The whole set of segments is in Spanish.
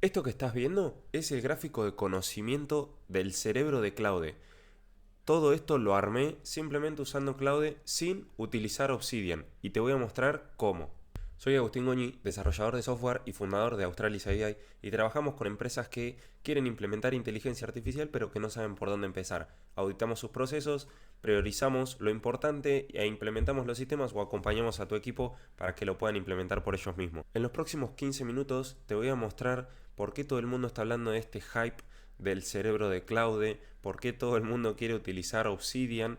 Esto que estás viendo es el gráfico de conocimiento del cerebro de Claude. Todo esto lo armé simplemente usando Claude sin utilizar Obsidian y te voy a mostrar cómo. Soy Agustín Goñi, desarrollador de software y fundador de Australis AI y trabajamos con empresas que quieren implementar inteligencia artificial pero que no saben por dónde empezar. Auditamos sus procesos, priorizamos lo importante e implementamos los sistemas o acompañamos a tu equipo para que lo puedan implementar por ellos mismos. En los próximos 15 minutos te voy a mostrar por qué todo el mundo está hablando de este hype del cerebro de Claude, por qué todo el mundo quiere utilizar Obsidian,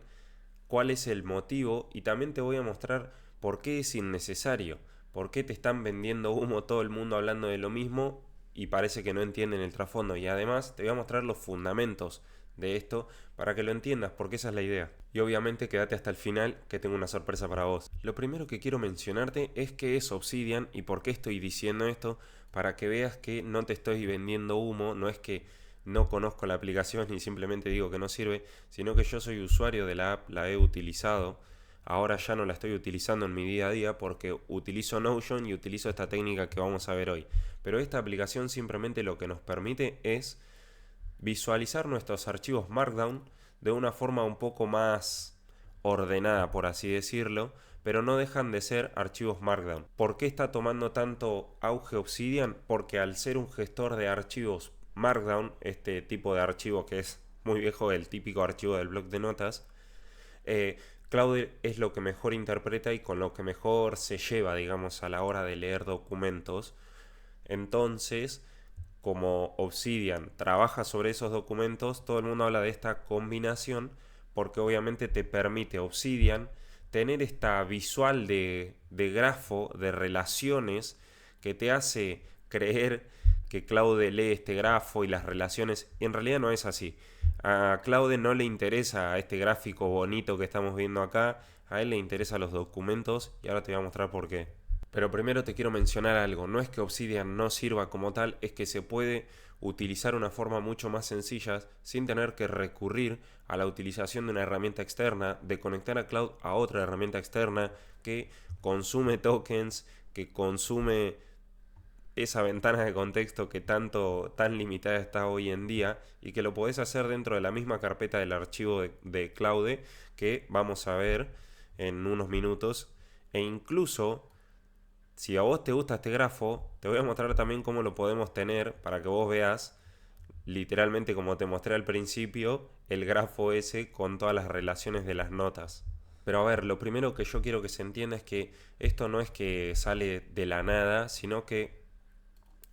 cuál es el motivo y también te voy a mostrar por qué es innecesario, por qué te están vendiendo humo todo el mundo hablando de lo mismo y parece que no entienden el trasfondo. Y además te voy a mostrar los fundamentos de esto para que lo entiendas, porque esa es la idea. Y obviamente quédate hasta el final que tengo una sorpresa para vos. Lo primero que quiero mencionarte es qué es Obsidian y por qué estoy diciendo esto, para que veas que no te estoy vendiendo humo, no es que no conozco la aplicación ni simplemente digo que no sirve, sino que yo soy usuario de la app, la he utilizado. Ahora ya no la estoy utilizando en mi día a día porque utilizo Notion y utilizo esta técnica que vamos a ver hoy. Pero esta aplicación simplemente lo que nos permite es visualizar nuestros archivos Markdown de una forma un poco más ordenada, por así decirlo, pero no dejan de ser archivos Markdown. ¿Por qué está tomando tanto auge Obsidian? Porque al ser un gestor de archivos Markdown, este tipo de archivo que es muy viejo, el típico archivo del bloc de notas, eh, Claude es lo que mejor interpreta y con lo que mejor se lleva, digamos, a la hora de leer documentos. Entonces, como Obsidian trabaja sobre esos documentos, todo el mundo habla de esta combinación porque obviamente te permite Obsidian tener esta visual de grafo, de relaciones, que te hace creer que Claude lee este grafo y las relaciones. Y en realidad no es así. A Claude no le interesa este gráfico bonito que estamos viendo acá, a él le interesan los documentos y ahora te voy a mostrar por qué. Pero primero te quiero mencionar algo, no es que Obsidian no sirva como tal, es que se puede utilizar de una forma mucho más sencilla sin tener que recurrir a la utilización de una herramienta externa, de conectar a Cloud a otra herramienta externa que consume tokens, que consume esa ventana de contexto que tan limitada está hoy en día y que lo podés hacer dentro de la misma carpeta del archivo de Claude que vamos a ver en unos minutos e incluso si a vos te gusta este grafo, te voy a mostrar también cómo lo podemos tener para que vos veas, literalmente como te mostré al principio, el grafo ese con todas las relaciones de las notas. Pero a ver, lo primero que yo quiero que se entienda es que esto no es que sale de la nada, sino que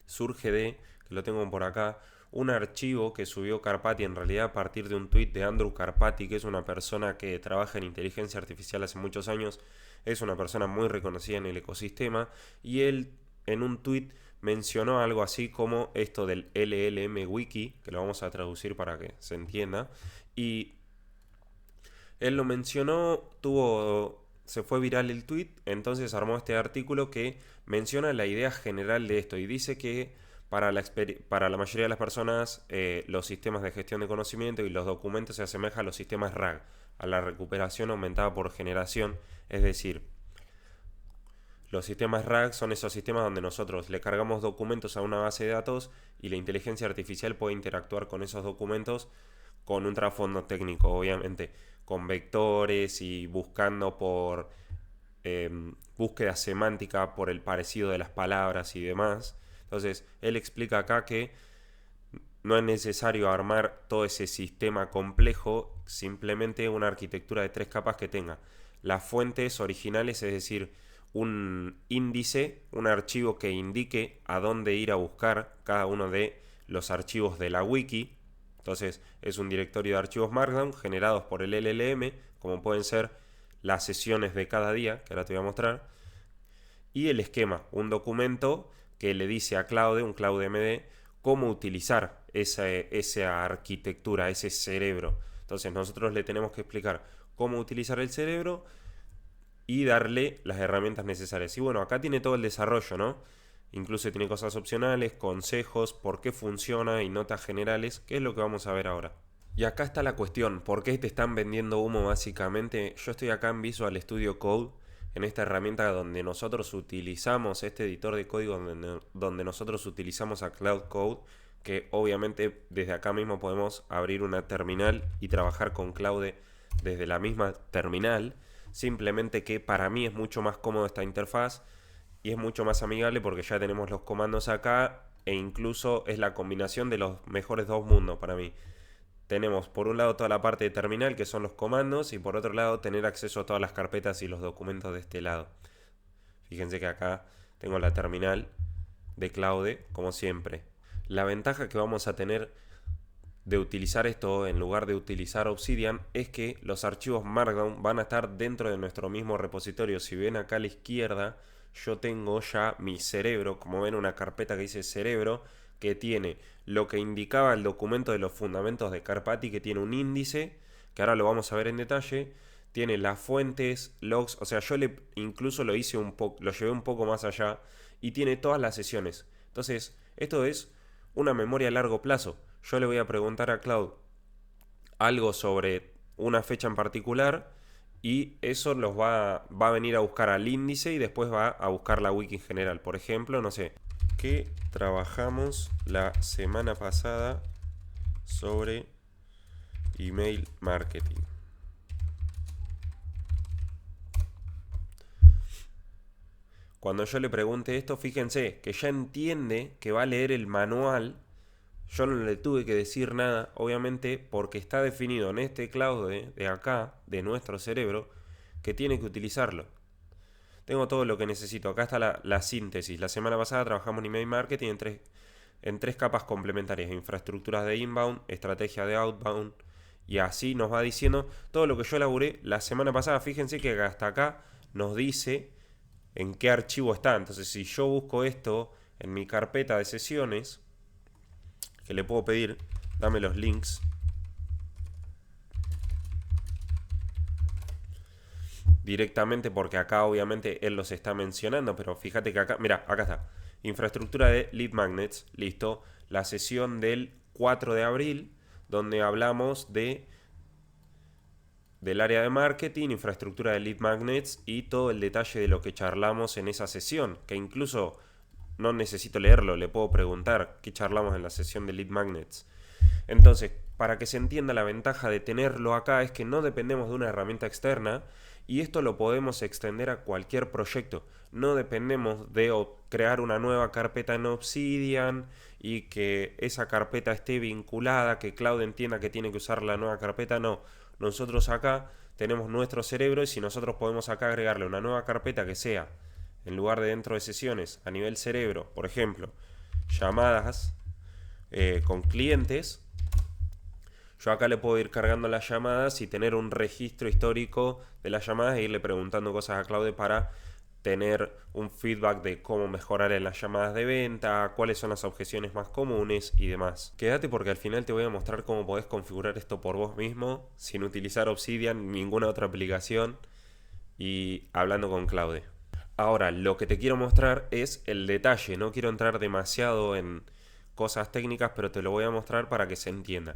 surge de, que lo tengo por acá, un archivo que subió Karpati en realidad a partir de un tweet de Andrew Karpati, que es una persona que trabaja en inteligencia artificial hace muchos años, es una persona muy reconocida en el ecosistema, y él en un tweet mencionó algo así como esto del LLM Wiki, que lo vamos a traducir para que se entienda, y él lo mencionó, se fue viral el tweet, entonces armó este artículo que menciona la idea general de esto y dice que para la mayoría de las personas los sistemas de gestión de conocimiento y los documentos se asemejan a los sistemas RAG, a la recuperación aumentada por generación, es decir, los sistemas RAG son esos sistemas donde nosotros le cargamos documentos a una base de datos y la inteligencia artificial puede interactuar con esos documentos con un trasfondo técnico, obviamente, con vectores y buscando por búsqueda semántica, por el parecido de las palabras y demás. Entonces, él explica acá que no es necesario armar todo ese sistema complejo, simplemente una arquitectura de 3 capas que tenga las fuentes originales, es decir, un índice, un archivo que indique a dónde ir a buscar cada uno de los archivos de la wiki. Entonces es un directorio de archivos Markdown generados por el LLM, como pueden ser las sesiones de cada día, que ahora te voy a mostrar, y el esquema, un documento que le dice a Claude, un Claude MD, cómo utilizar esa arquitectura, ese cerebro. Entonces nosotros le tenemos que explicar cómo utilizar el cerebro y darle las herramientas necesarias. Y bueno, acá tiene todo el desarrollo, ¿no? Incluso tiene cosas opcionales, consejos, por qué funciona y notas generales, que es lo que vamos a ver ahora. Y acá está la cuestión, ¿por qué te están vendiendo humo básicamente? Yo estoy acá en Visual Studio Code, en esta herramienta donde nosotros utilizamos este editor de código, donde nosotros utilizamos a Cloud Code, que obviamente desde acá mismo podemos abrir una terminal y trabajar con Claude desde la misma terminal, simplemente que para mí es mucho más cómodo esta interfaz y es mucho más amigable porque ya tenemos los comandos acá e incluso es la combinación de los mejores dos mundos para mí. Tenemos por un lado toda la parte de terminal que son los comandos y por otro lado tener acceso a todas las carpetas y los documentos de este lado. Fíjense que acá tengo la terminal de Claude como siempre. La ventaja que vamos a tener de utilizar esto en lugar de utilizar Obsidian es que los archivos Markdown van a estar dentro de nuestro mismo repositorio. Si ven acá a la izquierda, yo tengo ya mi cerebro, como ven, una carpeta que dice cerebro, que tiene lo que indicaba el documento de los fundamentos de Karpati, que tiene un índice, que ahora lo vamos a ver en detalle, tiene las fuentes, logs, o sea, yo incluso lo hice lo llevé un poco más allá, y tiene todas las sesiones. Entonces, esto es una memoria a largo plazo. Yo le voy a preguntar a Cloud algo sobre una fecha en particular y eso va a venir a buscar al índice y después va a buscar la wiki en general. Por ejemplo, no sé, ¿qué trabajamos la semana pasada sobre email marketing? Cuando yo le pregunte esto, fíjense que ya entiende que va a leer el manual. Yo no le tuve que decir nada, obviamente, porque está definido en este Claude de acá, de nuestro cerebro, que tiene que utilizarlo. Tengo todo lo que necesito. Acá está la síntesis. La semana pasada trabajamos en email marketing en tres capas complementarias: infraestructuras de inbound, estrategia de outbound, y así nos va diciendo todo lo que yo elaboré la semana pasada. Fíjense que hasta acá nos dice en qué archivo está. Entonces, si yo busco esto en mi carpeta de sesiones, que le puedo pedir, dame los links, directamente, porque acá obviamente él los está mencionando, pero fíjate que acá, mira, acá está, infraestructura de lead magnets, listo, la sesión del 4 de abril, donde hablamos del área de marketing, infraestructura de lead magnets y todo el detalle de lo que charlamos en esa sesión, que incluso no necesito leerlo, le puedo preguntar qué charlamos en la sesión de lead magnets. Entonces, para que se entienda, la ventaja de tenerlo acá es que no dependemos de una herramienta externa y esto lo podemos extender a cualquier proyecto. No dependemos de crear una nueva carpeta en Obsidian y que esa carpeta esté vinculada, que Cloud entienda que tiene que usar la nueva carpeta. No, nosotros acá tenemos nuestro cerebro y si nosotros podemos acá agregarle una nueva carpeta que sea, en lugar de dentro de sesiones, a nivel cerebro, por ejemplo, llamadas con clientes, yo acá le puedo ir cargando las llamadas y tener un registro histórico de las llamadas e irle preguntando cosas a Claude para tener un feedback de cómo mejorar en las llamadas de venta, cuáles son las objeciones más comunes y demás. Quédate porque al final te voy a mostrar cómo podés configurar esto por vos mismo sin utilizar Obsidian, ninguna otra aplicación y hablando con Claude. Ahora, lo que te quiero mostrar es el detalle, no quiero entrar demasiado en cosas técnicas, pero te lo voy a mostrar para que se entienda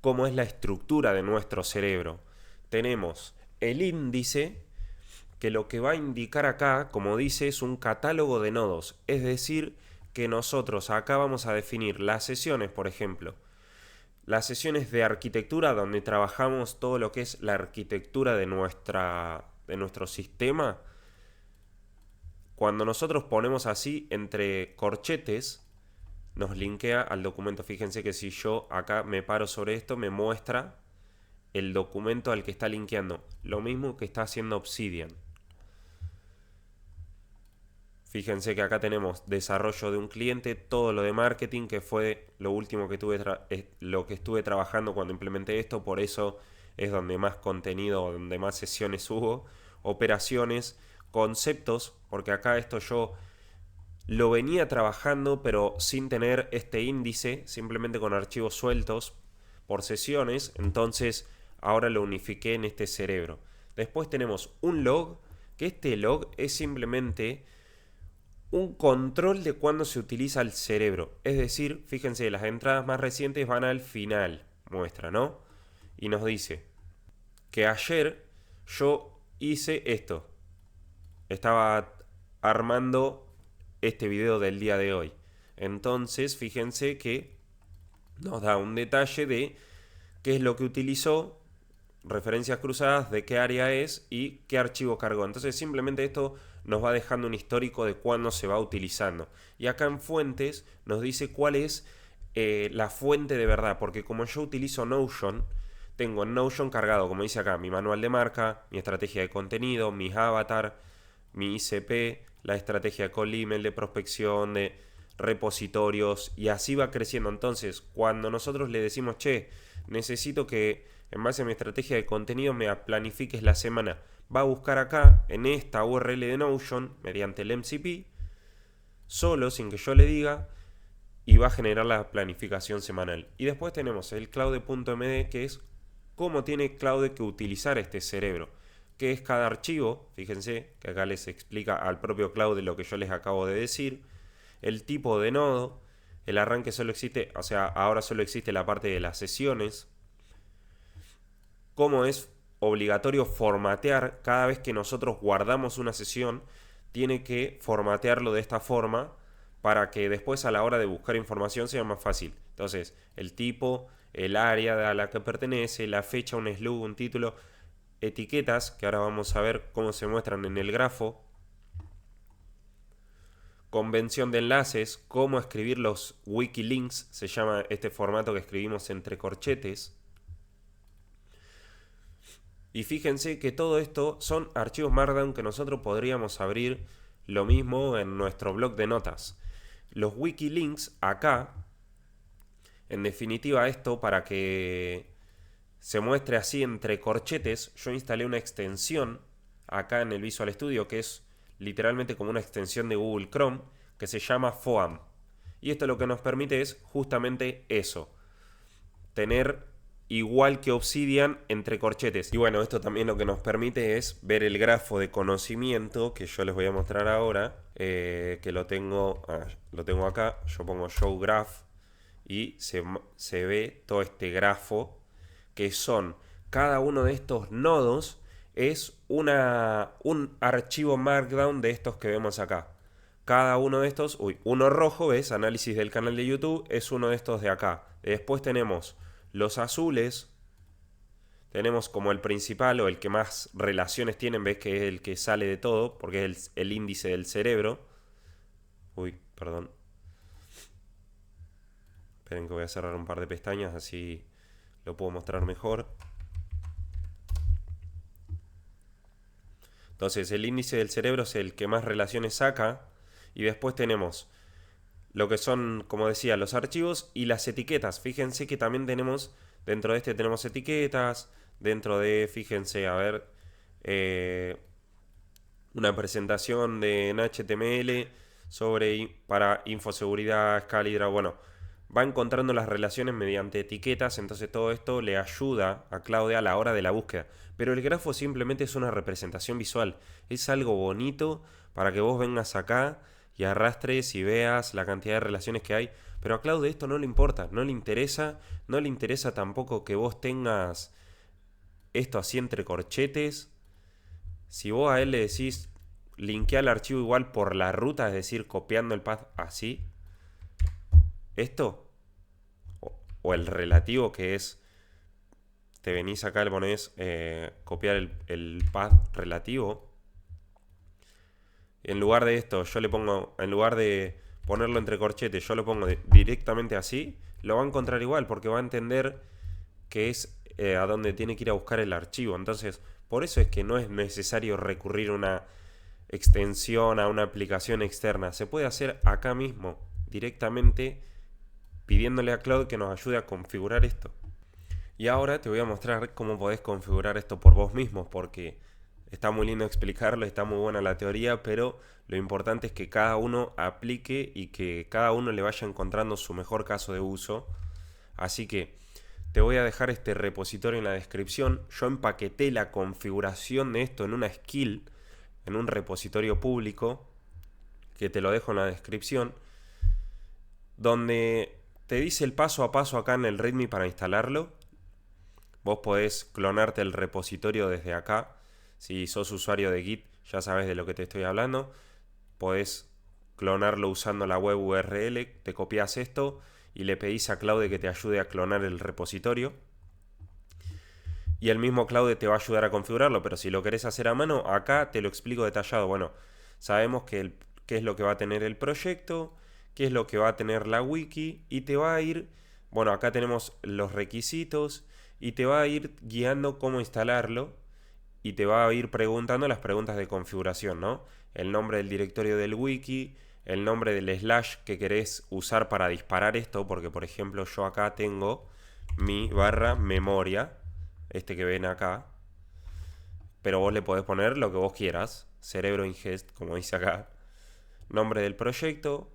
cómo es la estructura de nuestro cerebro. Tenemos el índice, que lo que va a indicar acá, como dice, es un catálogo de nodos. Es decir, que nosotros acá vamos a definir las sesiones, por ejemplo. Las sesiones de arquitectura, donde trabajamos todo lo que es la arquitectura de nuestro sistema. Cuando nosotros ponemos así entre corchetes, nos linkea al documento. Fíjense que si yo acá me paro sobre esto, me muestra el documento al que está linkeando. Lo mismo que está haciendo Obsidian. Fíjense que acá tenemos desarrollo de un cliente, todo lo de marketing, que fue lo último que lo que estuve trabajando cuando implementé esto, por eso es donde más contenido, donde más sesiones hubo, operaciones, conceptos, porque acá esto yo lo venía trabajando pero sin tener este índice, simplemente con archivos sueltos por sesiones, entonces ahora lo unifiqué en este cerebro. Después tenemos un log, que este log es simplemente un control de cuándo se utiliza el cerebro. Es decir, fíjense, las entradas más recientes van al final, muestra, ¿no? Y nos dice que ayer yo hice esto. estaba armando este video del día de hoy. Entonces, fíjense que nos da un detalle de qué es lo que utilizó, referencias cruzadas, de qué área es y qué archivo cargó. Entonces simplemente esto nos va dejando un histórico de cuándo se va utilizando. Y acá en fuentes nos dice cuál es la fuente de verdad, porque como yo utilizo Notion, tengo en Notion cargado, como dice acá, mi manual de marca, mi estrategia de contenido, mis avatar, mi ICP, la estrategia de cold email, de prospección, de repositorios, y así va creciendo. Entonces, cuando nosotros le decimos, che, necesito que en base a mi estrategia de contenido me planifiques la semana, va a buscar acá, en esta URL de Notion, mediante el MCP, solo, sin que yo le diga, y va a generar la planificación semanal. Y después tenemos el Claude.md, que es cómo tiene Claude que utilizar este cerebro. ¿Qué es cada archivo? Fíjense que acá les explica al propio Claude lo que yo les acabo de decir. El tipo de nodo. El arranque solo existe, o sea, ahora solo existe la parte de las sesiones. Cómo es obligatorio formatear cada vez que nosotros guardamos una sesión. Tiene que formatearlo de esta forma para que después a la hora de buscar información sea más fácil. Entonces, el tipo, el área a la que pertenece, la fecha, un slug, un título, etiquetas, que ahora vamos a ver cómo se muestran en el grafo, convención de enlaces, cómo escribir los wikilinks, se llama este formato que escribimos entre corchetes. Y fíjense que todo esto son archivos Markdown que nosotros podríamos abrir lo mismo en nuestro blog de notas. Los wikilinks acá, en definitiva esto para que se muestre así entre corchetes, yo instalé una extensión acá en el Visual Studio que es literalmente como una extensión de Google Chrome que se llama FOAM. Y esto lo que nos permite es justamente eso, tener igual que Obsidian entre corchetes. Y bueno, esto también lo que nos permite es ver el grafo de conocimiento que yo les voy a mostrar ahora, que lo tengo acá. Yo pongo Show Graph y se ve todo este grafo que son cada uno de estos nodos es un archivo Markdown de estos que vemos acá. Cada uno de estos, uno rojo, ¿ves? Análisis del canal de YouTube, es uno de estos de acá. Después tenemos los azules, tenemos como el principal o el que más relaciones tienen, ves que es el que sale de todo, porque es el índice del cerebro. Perdón. Esperen que voy a cerrar un par de pestañas, así lo puedo mostrar mejor. Entonces el índice del cerebro es el que más relaciones saca. Y después tenemos lo que son, como decía, los archivos y las etiquetas. Fíjense que también tenemos, dentro de este tenemos etiquetas. Dentro de, fíjense, a ver, una presentación en HTML para infoseguridad, Scalidra. Bueno, va encontrando las relaciones mediante etiquetas, entonces todo esto le ayuda a Claudia a la hora de la búsqueda. Pero el grafo simplemente es una representación visual, es algo bonito para que vos vengas acá y arrastres y veas la cantidad de relaciones que hay. Pero a Claudia esto no le importa, no le interesa tampoco que vos tengas esto así entre corchetes. Si vos a él le decís linkea el archivo igual por la ruta, es decir, copiando el path así, esto, o el relativo que es, te venís acá, le pones copiar el path relativo. En lugar de esto, yo le pongo, en lugar de ponerlo entre corchetes, yo lo pongo directamente así, lo va a encontrar igual, porque va a entender que es a donde tiene que ir a buscar el archivo. Entonces, por eso es que no es necesario recurrir a una extensión, a una aplicación externa. Se puede hacer acá mismo, directamente, pidiéndole a Claude que nos ayude a configurar esto. Y ahora te voy a mostrar cómo podés configurar esto por vos mismos, porque está muy lindo explicarlo, está muy buena la teoría, pero lo importante es que cada uno aplique y que cada uno le vaya encontrando su mejor caso de uso. Así que te voy a dejar este repositorio en la descripción. Yo empaqueté la configuración de esto en una skill, en un repositorio público, que te lo dejo en la descripción, donde te dice el paso a paso acá en el README para instalarlo. Vos podés clonarte el repositorio desde acá. Si sos usuario de Git, ya sabes de lo que te estoy hablando. Podés clonarlo usando la web URL, te copias esto y le pedís a Claude que te ayude a clonar el repositorio. Y el mismo Claude te va a ayudar a configurarlo, pero si lo querés hacer a mano, acá te lo explico detallado. Bueno, sabemos qué es lo que va a tener el proyecto, qué es lo que va a tener la wiki, y te va a ir, bueno, acá tenemos los requisitos, y te va a ir guiando cómo instalarlo, y te va a ir preguntando las preguntas de configuración, ¿no? El nombre del directorio del wiki, el nombre del slash que querés usar para disparar esto, porque por ejemplo yo acá tengo mi barra memoria, este que ven acá, pero vos le podés poner lo que vos quieras, cerebro ingest, como dice acá, nombre del proyecto,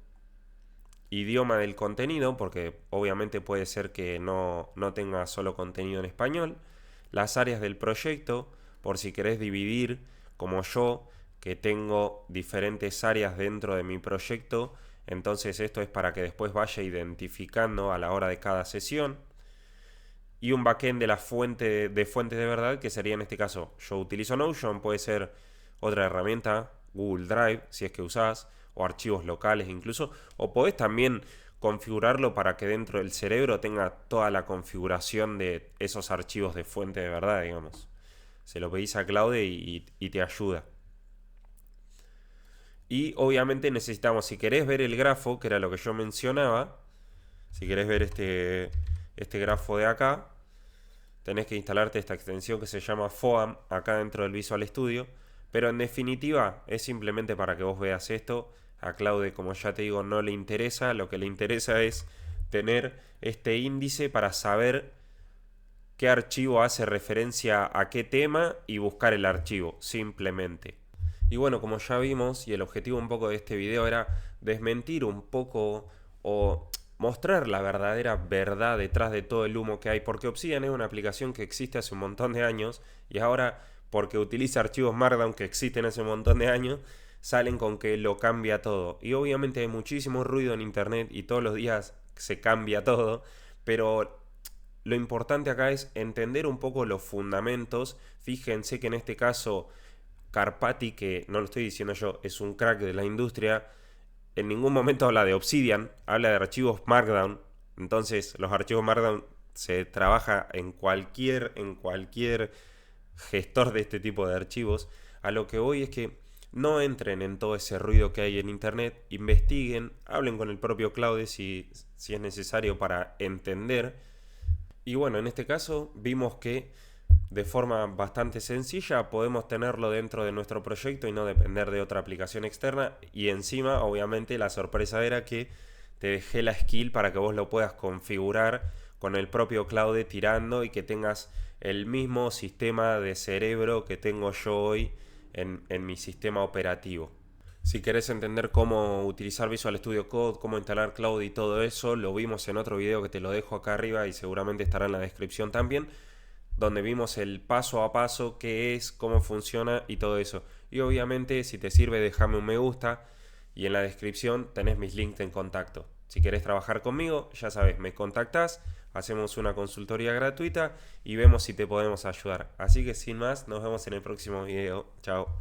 idioma del contenido, porque obviamente puede ser que no tenga solo contenido en español, las áreas del proyecto, por si querés dividir, como yo, que tengo diferentes áreas dentro de mi proyecto, entonces esto es para que después vaya identificando a la hora de cada sesión. Y un backend de la fuente de fuentes de verdad, que sería en este caso, yo utilizo Notion, puede ser otra herramienta, Google Drive, si es que usás, o archivos locales incluso, o podés también configurarlo para que dentro del cerebro tenga toda la configuración de esos archivos de fuente de verdad, digamos. Se lo pedís a Claude y te ayuda. Y obviamente necesitamos, si querés ver el grafo, que era lo que yo mencionaba, si querés ver este grafo de acá, tenés que instalarte esta extensión que se llama FOAM acá dentro del Visual Studio, pero en definitiva es simplemente para que vos veas esto. A Claude, como ya te digo, no le interesa, lo que le interesa es tener este índice para saber qué archivo hace referencia a qué tema y buscar el archivo, simplemente. Y bueno, como ya vimos, y el objetivo un poco de este video era desmentir un poco o mostrar la verdadera verdad detrás de todo el humo que hay, porque Obsidian es una aplicación que existe hace un montón de años y ahora, porque utiliza archivos Markdown que existen hace un montón de años, salen con que lo cambia todo. Y obviamente hay muchísimo ruido en internet y todos los días se cambia todo, pero lo importante acá es entender un poco los fundamentos. Fíjense que en este caso Carpati, que no lo estoy diciendo yo, es un crack de la industria, en ningún momento habla de Obsidian, habla de archivos Markdown. Entonces los archivos Markdown se trabaja en cualquier gestor de este tipo de archivos. A lo que voy es que no entren en todo ese ruido que hay en internet, investiguen, hablen con el propio Claude si es necesario para entender. Y bueno, en este caso vimos que de forma bastante sencilla podemos tenerlo dentro de nuestro proyecto y no depender de otra aplicación externa. Y encima, obviamente, la sorpresa era que te dejé la skill para que vos lo puedas configurar con el propio Claude tirando y que tengas el mismo sistema de cerebro que tengo yo hoy en mi sistema operativo. Si querés entender cómo utilizar Visual Studio Code, cómo instalar Claude y todo eso, lo vimos en otro video que te lo dejo acá arriba y seguramente estará en la descripción también, donde vimos el paso a paso, qué es, cómo funciona y todo eso. Y obviamente, si te sirve, déjame un me gusta y en la descripción tenés mis links en contacto. Si querés trabajar conmigo, ya sabes, me contactás, hacemos una consultoría gratuita y vemos si te podemos ayudar. Así que sin más, nos vemos en el próximo video. Chao.